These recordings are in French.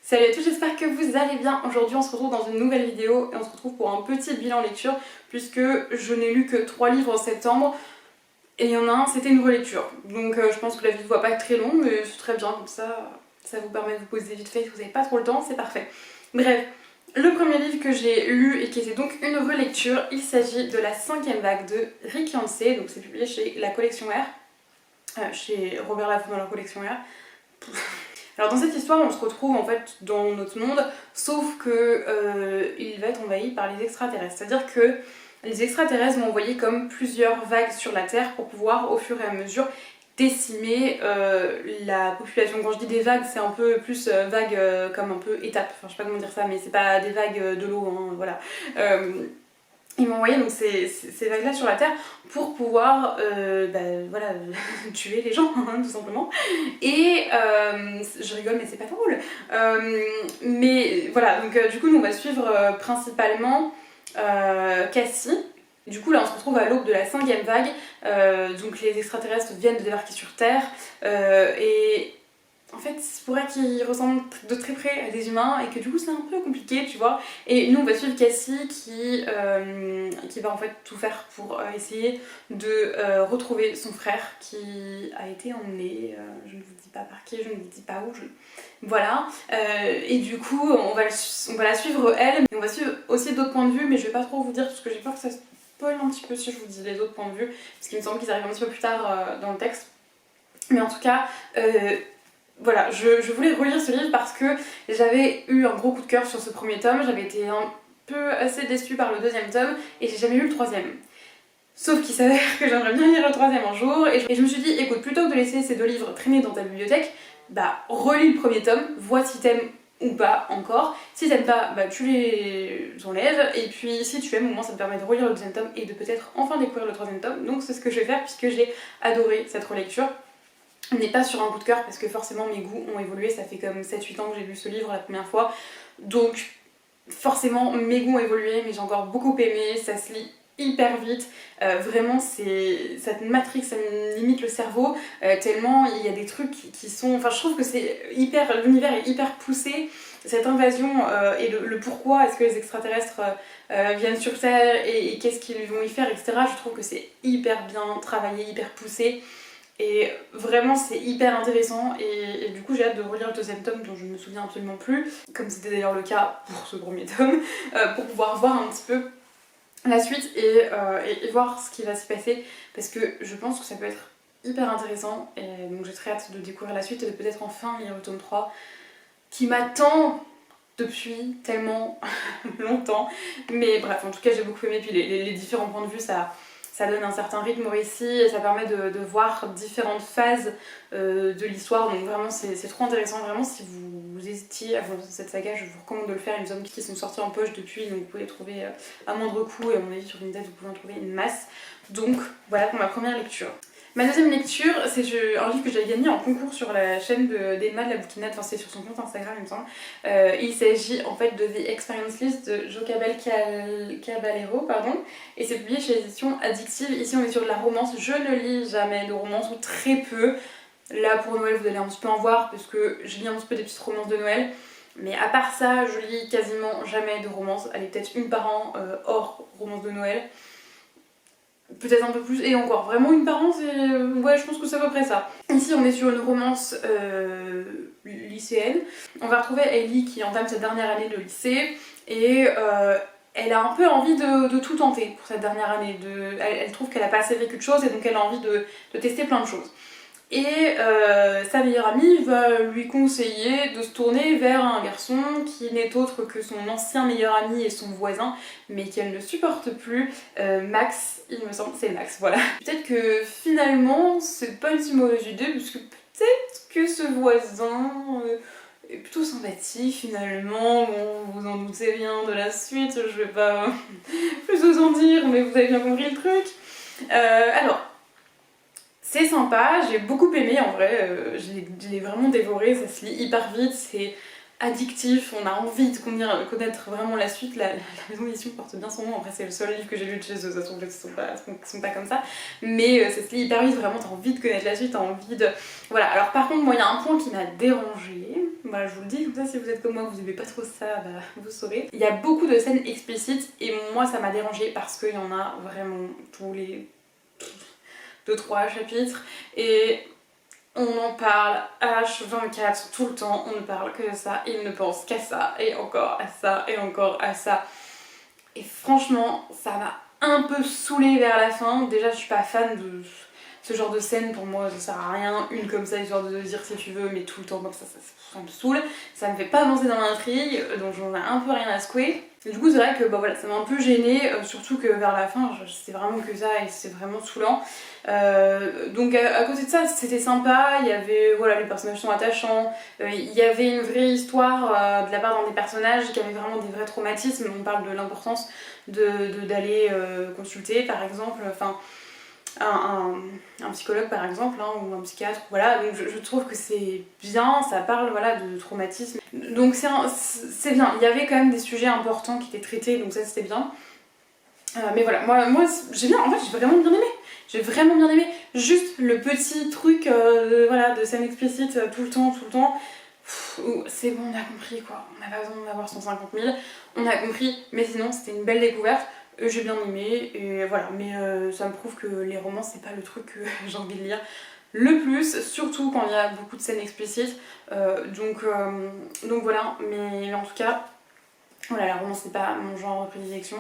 Salut à tous, j'espère que vous allez bien. Aujourd'hui on se retrouve dans une nouvelle vidéo et on se retrouve pour un petit bilan lecture puisque je n'ai lu que 3 livres en septembre et il y en a un, c'était une relecture. Donc je pense que la vidéo va pas être très longue mais c'est très bien comme ça vous permet de vous poser vite fait si vous n'avez pas trop le temps, c'est parfait. Bref, le premier livre que j'ai lu et qui était donc une relecture, il s'agit de La 5e vague de Rick Yancey, donc c'est publié chez la collection R, chez Robert Laffont dans la collection R. Alors dans cette histoire on se retrouve en fait dans notre monde, sauf que il va être envahi par les extraterrestres. C'est-à-dire que les extraterrestres vont envoyer comme plusieurs vagues sur la Terre pour pouvoir au fur et à mesure décimer la population. Quand je dis des vagues, c'est un peu plus vagues comme un peu étapes, enfin je sais pas comment dire ça, mais c'est pas des vagues de l'eau, hein, voilà. Ils m'ont envoyé donc ces vagues-là sur la Terre pour pouvoir voilà, tuer les gens, hein, tout simplement. Et je rigole mais c'est pas drôle. Mais voilà, donc du coup nous on va suivre principalement Cassie. Du coup là on se retrouve à l'aube de la 5e vague, donc les extraterrestres viennent de débarquer sur Terre et en fait c'est pour elle qu'ils ressemblent de très près à des humains et que du coup c'est un peu compliqué, tu vois. Et nous on va suivre Cassie qui va en fait tout faire pour essayer de retrouver son frère qui a été emmené, je ne vous dis pas par qui, je ne vous dis pas où, voilà. Et du coup on va la suivre elle, mais on va suivre aussi d'autres points de vue, mais je vais pas trop vous dire parce que j'ai peur que ça spoil un petit peu si je vous dis les autres points de vue, parce qu'il me semble qu'ils arrivent un petit peu plus tard dans le texte. Mais en tout cas, voilà, je voulais relire ce livre parce que j'avais eu un gros coup de cœur sur ce premier tome, j'avais été un peu assez déçue par le 2e tome et j'ai jamais lu le 3e. Sauf qu'il s'avère que j'aimerais bien lire le 3e un jour et je me suis dit, écoute, plutôt que de laisser ces 2 livres traîner dans ta bibliothèque, bah relis le premier tome, vois si t'aimes ou pas encore. Si t'aimes pas, bah tu les enlèves, et puis si tu aimes, au moins ça te permet de relire le 2e tome et de peut-être enfin découvrir le 3e tome. Donc c'est ce que je vais faire puisque j'ai adoré cette relecture. On n'est pas sur un coup de cœur parce que forcément mes goûts ont évolué, ça fait comme 7-8 ans que j'ai lu ce livre la première fois, donc forcément mes goûts ont évolué, mais j'ai encore beaucoup aimé, ça se lit hyper vite, vraiment ça te matrix, ça me limite le cerveau, tellement il y a des trucs qui sont, enfin je trouve que c'est hyper, l'univers est hyper poussé, cette invasion et le pourquoi est-ce que les extraterrestres viennent sur Terre et qu'est-ce qu'ils vont y faire, etc. Je trouve que c'est hyper bien travaillé, hyper poussé. Et vraiment c'est hyper intéressant et du coup j'ai hâte de relire le 2e tome dont je ne me souviens absolument plus, comme c'était d'ailleurs le cas pour ce premier tome, pour pouvoir voir un petit peu la suite et voir ce qui va s'y passer parce que je pense que ça peut être hyper intéressant et donc j'ai très hâte de découvrir la suite et de peut-être enfin lire le tome 3 qui m'attend depuis tellement longtemps. Mais bref, en tout cas j'ai beaucoup aimé, puis les différents points de vue ça donne un certain rythme au récit et ça permet de voir différentes phases de l'histoire, donc vraiment c'est trop intéressant. Vraiment si vous hésitiez à voir cette saga, je vous recommande de le faire. Il me semble qu'ils sont sortis en poche depuis, donc vous pouvez les trouver à moindre coût et à mon avis sur Vinted vous pouvez en trouver une masse. Donc voilà pour ma première lecture. Ma deuxième lecture, c'est un livre que j'avais gagné en concours sur la chaîne d'Emma de la Bouquinette, enfin c'est sur son compte Instagram il me semble. Il s'agit en fait de The Experience List de Jo Caballero, pardon, et c'est publié chez les éditions Addictive. Ici on est sur de la romance, je ne lis jamais de romance ou très peu. Là pour Noël vous allez un petit peu en voir parce que je lis un petit peu des petites romances de Noël. Mais à part ça, je lis quasiment jamais de romance, allez peut-être une par an hors romance de Noël. Peut-être un peu plus, et encore, vraiment une par an, ouais, je pense que c'est à peu près ça. Ici, on est sur une romance lycéenne. On va retrouver Ellie qui entame sa dernière année de lycée, et elle a un peu envie de tout tenter pour cette dernière année. Elle trouve qu'elle a pas assez vécu de choses, et donc elle a envie de tester plein de choses. Et sa meilleure amie va lui conseiller de se tourner vers un garçon qui n'est autre que son ancien meilleur ami et son voisin, mais qu'elle ne supporte plus, Max, il me semble, c'est Max, voilà. Peut-être que finalement c'est pas une si mauvaise idée, parce que peut-être que ce voisin est plutôt sympathique finalement. Bon, vous en doutez bien de la suite, je vais pas plus vous en dire, mais vous avez bien compris le truc. Alors, c'est sympa, j'ai beaucoup aimé en vrai, je l'ai vraiment dévoré, ça se lit hyper vite, c'est addictif, on a envie de connaître vraiment la suite. La maison d'édition porte bien son nom, après c'est le seul livre que j'ai lu de chez eux, ça se trouve qu'ils sont pas comme ça, mais ça se lit hyper vite, vraiment t'as envie de connaître la suite, t'as envie de... Voilà, alors par contre moi il y a un point qui m'a dérangée, Voilà, je vous le dis, comme ça si vous êtes comme moi, vous n'aimez pas trop ça, bah, vous saurez. Il y a beaucoup de scènes explicites et moi ça m'a dérangé parce qu'il y en a vraiment tous les 2-3 chapitres et on en parle H24 tout le temps, on ne parle que de ça, et il ne pense qu'à ça, et encore à ça, et encore à ça. Et franchement, ça m'a un peu saoulée vers la fin. Déjà, je suis pas fan de ce genre de scène, pour moi ça sert à rien. Une comme ça, histoire de dire si tu veux, mais tout le temps comme ça me saoule. Ça me fait pas avancer dans l'intrigue, donc j'en ai un peu rien à secouer. Et du coup, c'est vrai que bah, voilà, ça m'a un peu gênée, surtout que vers la fin, c'est vraiment que ça et c'est vraiment saoulant. Donc à côté de ça, c'était sympa, il y avait, voilà, les personnages sont attachants, il y avait une vraie histoire de la part d'un des personnages qui avait vraiment des vrais traumatismes. On parle de l'importance d'aller consulter par exemple, enfin un psychologue par exemple, hein, ou un psychiatre, voilà, donc je trouve que c'est bien, ça parle voilà, de traumatisme. Donc c'est bien, il y avait quand même des sujets importants qui étaient traités, donc ça c'était bien. Mais voilà, moi j'ai bien, en fait j'ai vraiment bien aimé. J'ai vraiment bien aimé. Juste le petit truc voilà, de scène explicite tout le temps. C'est bon, on a compris quoi. On n'a pas besoin d'avoir 150 000. On a compris, mais sinon c'était une belle découverte. J'ai bien aimé, et voilà. Mais ça me prouve que les romans, c'est pas le truc que j'ai envie de lire le plus, surtout quand il y a beaucoup de scènes explicites. Donc voilà, mais en tout cas, voilà, la romance, c'est pas mon genre de prédilection.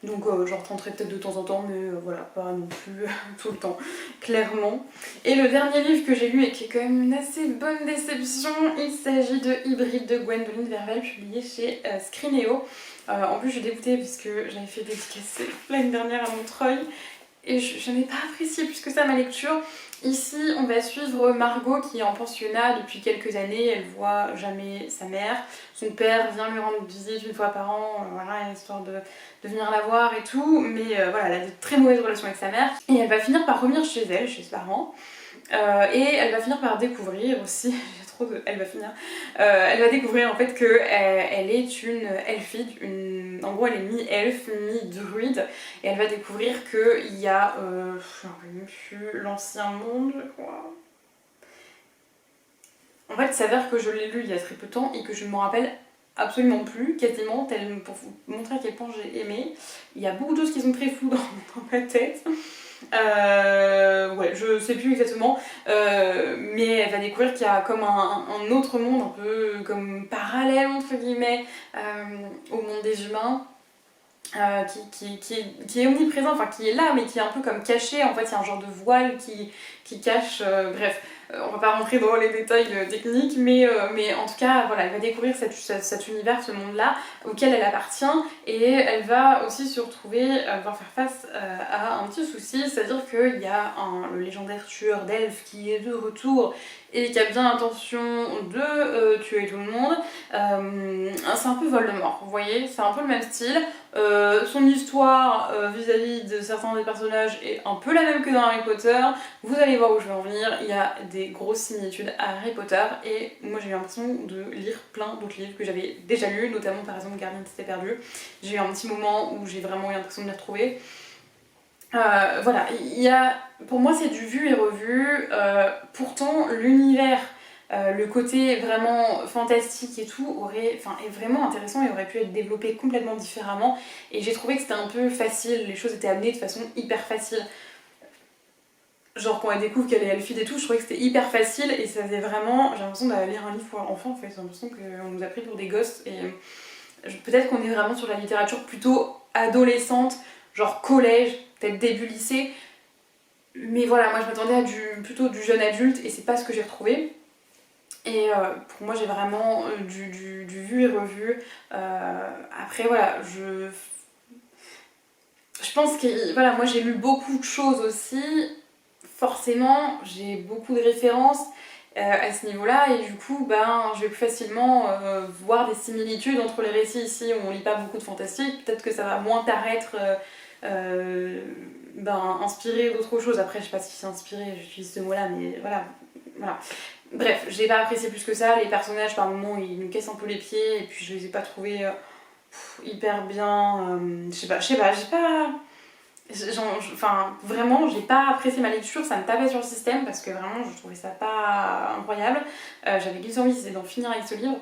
Donc j'en retenterai peut-être de temps en temps, mais voilà, pas non plus tout le temps, clairement. Et le dernier livre que j'ai lu et qui est quand même une assez bonne déception, il s'agit de Hybride de Gwendoline Vervel, publié chez Scrinéo. En plus je suis dégoûtée puisque j'avais fait dédicacer l'année dernière à Montreuil et je n'ai pas apprécié plus que ça ma lecture. Ici, on va suivre Margot qui est en pensionnat depuis quelques années, elle voit jamais sa mère. Son père vient lui rendre visite une fois par an, voilà, histoire de venir la voir et tout, mais voilà, elle a de très mauvaises relations avec sa mère. Et elle va finir par revenir chez elle, chez ses parents. Et elle va finir par découvrir aussi, j'ai trop de... elle va finir, elle va découvrir en fait que elle est une elfide, en gros elle est mi-elfe, mi-druide, et elle va découvrir qu'il y a, l'ancien monde, je crois. En fait, il s'avère que je l'ai lu il y a très peu de temps et que je ne m'en rappelle absolument plus, quasiment, pour vous montrer à quel point j'ai aimé. Il y a beaucoup de choses qui sont très floues dans ma tête. Ouais, je sais plus exactement, mais elle va découvrir qu'il y a comme un autre monde, un peu comme parallèle entre guillemets au monde des humains. Qui est omniprésent, enfin qui est là mais qui est un peu comme caché, en fait il y a un genre de voile qui cache, bref, on va pas rentrer dans les détails techniques, mais en tout cas voilà, elle va découvrir cet univers, ce monde là auquel elle appartient, et elle va aussi se retrouver, devoir faire face à un petit souci, c'est à dire qu'il y a le légendaire tueur d'elfes qui est de retour et qui a bien l'intention de tuer tout le monde. C'est un peu Voldemort, vous voyez, c'est un peu le même style. Son histoire vis-à-vis de certains des personnages est un peu la même que dans Harry Potter. Vous allez voir où je vais en venir, il y a des grosses similitudes à Harry Potter, et moi j'ai eu l'impression de lire plein d'autres livres que j'avais déjà lus, notamment par exemple Gardien de Cité Perdue. J'ai eu un petit moment où j'ai vraiment eu l'impression de les retrouver. Voilà, pour moi c'est du vu et revu, pourtant l'univers, le côté vraiment fantastique et tout est vraiment intéressant et aurait pu être développé complètement différemment, et j'ai trouvé que c'était un peu facile, les choses étaient amenées de façon hyper facile. Genre quand elle découvre qu'elle est elfide et tout, je trouvais que c'était hyper facile et ça faisait vraiment, j'ai l'impression d'aller lire un livre pour enfants en fait, j'ai l'impression qu'on nous a pris pour des gosses, et peut-être qu'on est vraiment sur la littérature plutôt adolescente, genre collège, peut-être début lycée, mais voilà, moi je m'attendais à plutôt du jeune adulte et c'est pas ce que j'ai retrouvé. Et pour moi j'ai vraiment du vu et revu. Après voilà, je pense que voilà, moi j'ai lu beaucoup de choses aussi, forcément j'ai beaucoup de références à ce niveau-là, et du coup je vais plus facilement voir des similitudes entre les récits. Ici on lit pas beaucoup de fantastique, peut-être que ça va moins paraître inspiré d'autre chose. Après je sais pas si c'est inspiré, j'utilise ce mot-là, mais voilà. Bref, j'ai pas apprécié plus que ça, les personnages par moments ils me cassent un peu les pieds, et puis je les ai pas trouvés hyper bien, je sais pas, j'ai pas... Enfin, vraiment, j'ai pas apprécié ma lecture, ça me tapait sur le système parce que vraiment, je trouvais ça pas incroyable. J'avais glissé envie, c'était d'en finir avec ce livre.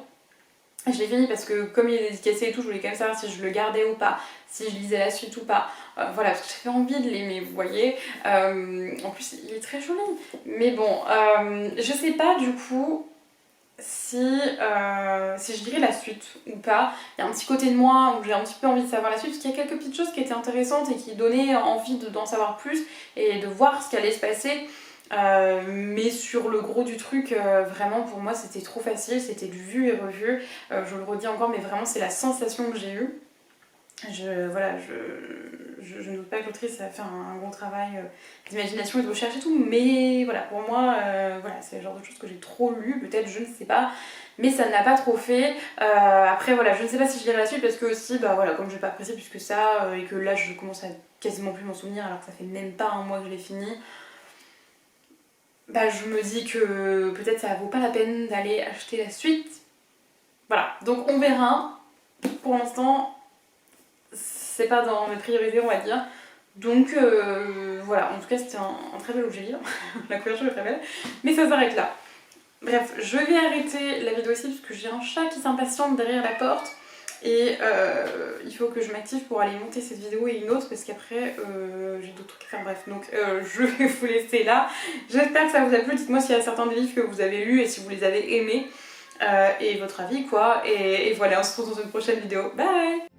Je l'ai fini parce que comme il est dédicacé et tout, je voulais quand même savoir si je le gardais ou pas, si je lisais la suite ou pas. Voilà, parce que j'avais envie de l'aimer, vous voyez. En plus, il est très joli. Mais bon, je sais pas du coup si je lirai la suite ou pas. Il y a un petit côté de moi où j'ai un petit peu envie de savoir la suite, parce qu'il y a quelques petites choses qui étaient intéressantes et qui donnaient envie d'en savoir plus et de voir ce qui allait se passer. Mais sur le gros du truc, vraiment pour moi c'était trop facile, c'était du vu et revu. Je le redis encore, mais vraiment c'est la sensation que j'ai eue. Je ne doute pas que l'autrice a fait un gros travail d'imagination et de recherche et tout, mais voilà, pour moi, voilà, c'est le genre de choses que j'ai trop lu, peut-être, je ne sais pas, mais ça ne l'a pas trop fait. Après, voilà, je ne sais pas si je lirai la suite parce que aussi, bah voilà, comme je n'ai pas apprécié plus que ça, et que là je commence à quasiment plus m'en souvenir alors que ça fait même pas un mois que je l'ai fini. Bah, je me dis que peut-être ça vaut pas la peine d'aller acheter la suite. Voilà, donc on verra. Pour l'instant, c'est pas dans mes priorités, on va dire. Donc voilà, en tout cas, c'était un très bel objet livre. La couverture est très belle. Mais ça s'arrête là. Bref, je vais arrêter la vidéo ici parce que j'ai un chat qui s'impatiente derrière la porte. Et il faut que je m'active pour aller monter cette vidéo et une autre parce qu'après j'ai d'autres trucs à faire, bref, donc je vais vous laisser là. J'espère que ça vous a plu, dites-moi s'il y a certains des livres que vous avez lus et si vous les avez aimés et votre avis quoi, et voilà, on se retrouve dans une prochaine vidéo, bye.